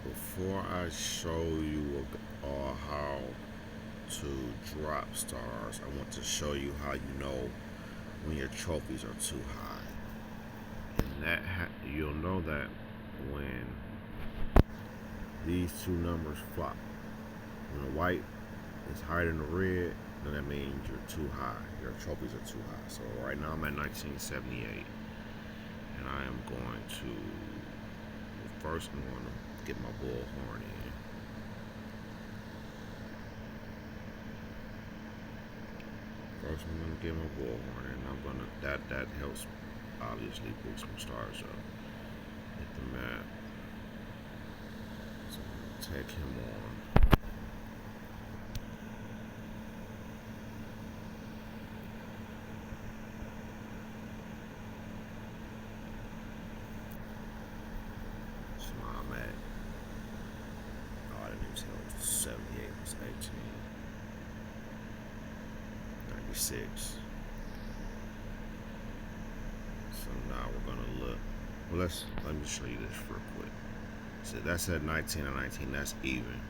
Before I show you how to drop stars, I want to show you how you know when your trophies are too high. And you'll know that when these two numbers flop. When the white is higher than the red, then that means you're too high. Your trophies are too high. So right now I'm at 1978, and I am going to first I'm going to get my bullhorn in. First I'm gonna get my bullhorn in. I'm gonna that helps obviously boost some stars up. Hit the map. So I'm gonna take him on. So now I'm at, oh, I didn't even tell it was 78 was 18. 96. So now we're gonna look. Well, let me show you this real quick. So that's at 19 and 19. That's even.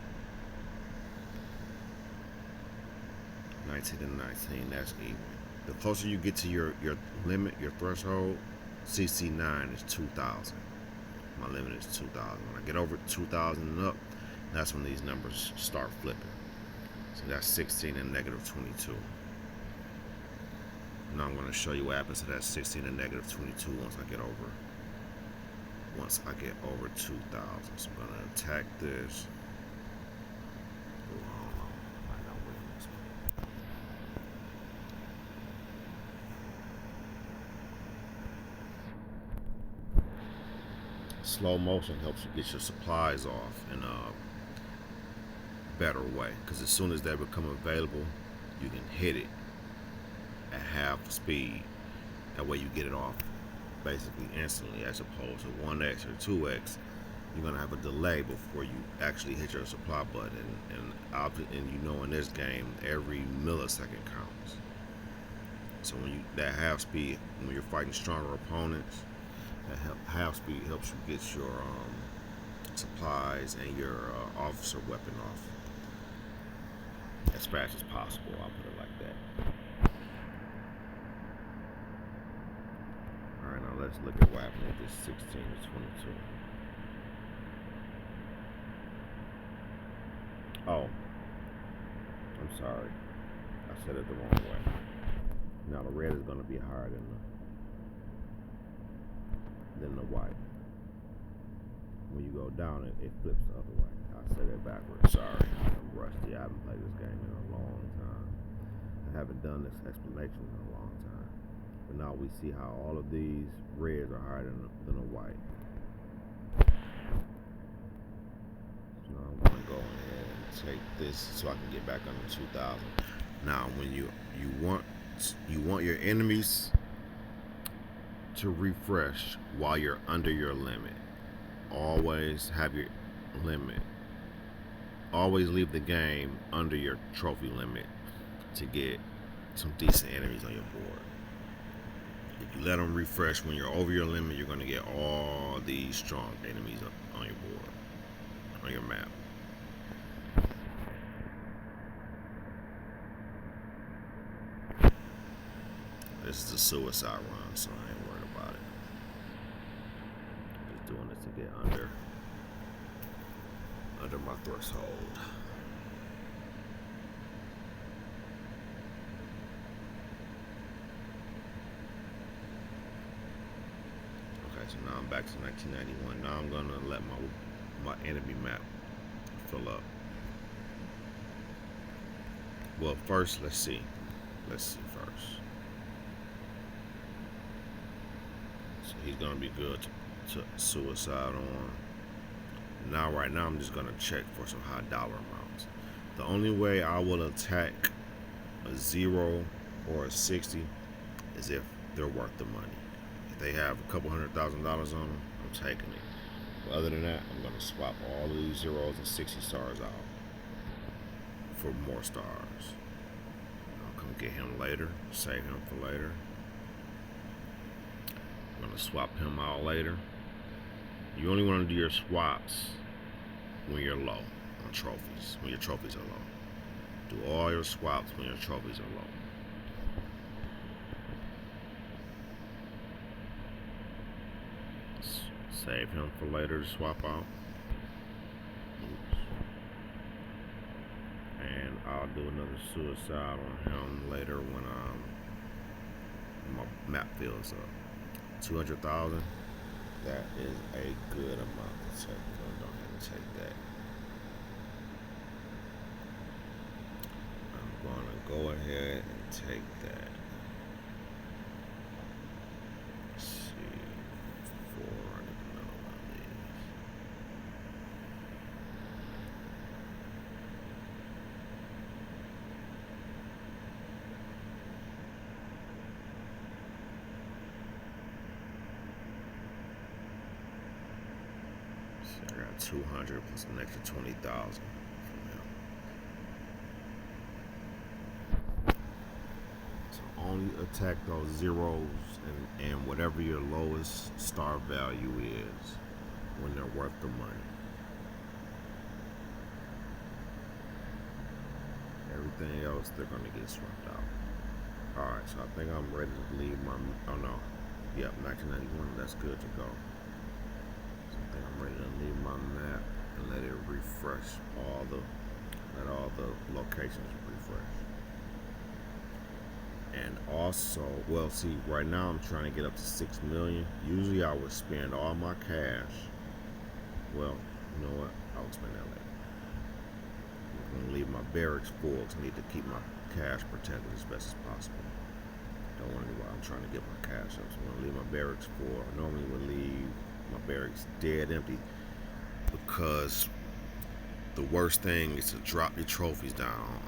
19 and 19. That's even. The closer you get to your limit, your threshold, CC9 is 2,000. My limit is 2,000. When I get over 2,000 and up, that's when these numbers start flipping. So that's 16 and negative 22. Now I'm going to show you what happens to that 16 and negative 22 once I get over 2,000. So I'm going to attack this. Slow motion helps you get your supplies off in a better way, because as soon as they become available, you can hit it at half speed. That way you get it off basically instantly, as opposed to 1x or 2x. You're gonna have a delay before you actually hit your supply button, and you know in this game every millisecond counts. So that half speed, when you're fighting stronger opponents, that half speed helps you get your supplies and your officer weapon off as fast as possible. I'll put it like that. Alright, now let's look at what happened with this 16 to 22. Oh, I'm sorry. I said it the wrong way. Now the red is going to be higher than the white. When you go down, it flips the other way. I said it backwards. Sorry, I'm rusty. I haven't played this game in a long time. I haven't done this explanation in a long time. But now we see how all of these reds are higher than the white. So now I'm going to go ahead and take this so I can get back under 2,000. Now, when you want your enemies to refresh while you're under your limit. Always have your limit. Always leave the game under your trophy limit to get some decent enemies on your board. If you let them refresh when you're over your limit, you're going to get all these strong enemies on your board, on your map. This is a suicide run, so I ain't worried about it. Just doing this to get under my threshold. Okay, so now I'm back to 1991. Now I'm gonna let my enemy map fill up. Well, first let's see. Let's see first. So he's gonna be good to suicide on. Now, right now, I'm just gonna check for some high dollar amounts. The only way I will attack a 0 or a 60 is if they're worth the money. If they have a couple $100,000 on them, I'm taking it. But other than that, I'm gonna swap all of these 0s and 60 stars out for more stars. I'll come get him later, save him for later. I'm gonna swap him out later. You only want to do your swaps when you're low on trophies, when your trophies are low. Do all your swaps when your trophies are low. Save him for later to swap out. Oops. And I'll do another suicide on him later when my map fills up. 200,000. That is a good amount to take. Don't even take that. I'm gonna go ahead and take that. Let's see. 4. I need another one of these. See, I got 200 plus an extra 20,000 from him. Only attack those zeros and whatever your lowest star value is when they're worth the money. Everything else, they're going to get swept out. Alright, so I think I'm ready to leave my... Oh no. Yep, 1991. That's good to go. So I think I'm ready to leave my map and let it refresh let all the locations refresh. And also, well, see, right now I'm trying to get up to 6 million. Usually I would spend all my cash. Well, you know what? I would spend that later. I'm going to leave my barracks full because I need to keep my cash protected as best as possible. Don't want anybody. I'm trying to get my cash up. So I'm going to leave my barracks full. I normally would leave my barracks dead empty because the worst thing is to drop your trophies down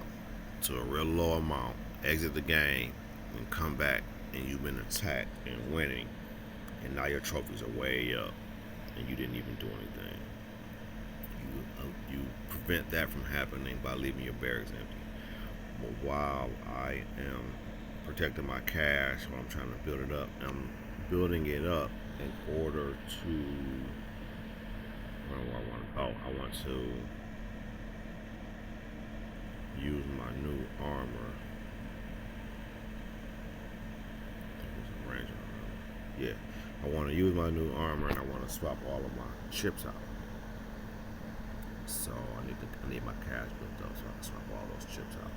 to a real low amount, exit the game, and come back, and you've been attacked and winning, and now your trophies are way up, and you didn't even do anything. You prevent that from happening by leaving your barracks empty. But while I am protecting my cash, while I'm trying to build it up, I'm building it up in order to. I want to use my new armor. Yeah, I want to use my new armor and I want to swap all of my chips out. So I need my cash built up so I can swap all those chips out.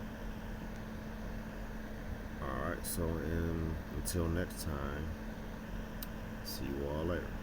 Alright, so until next time, see you all later.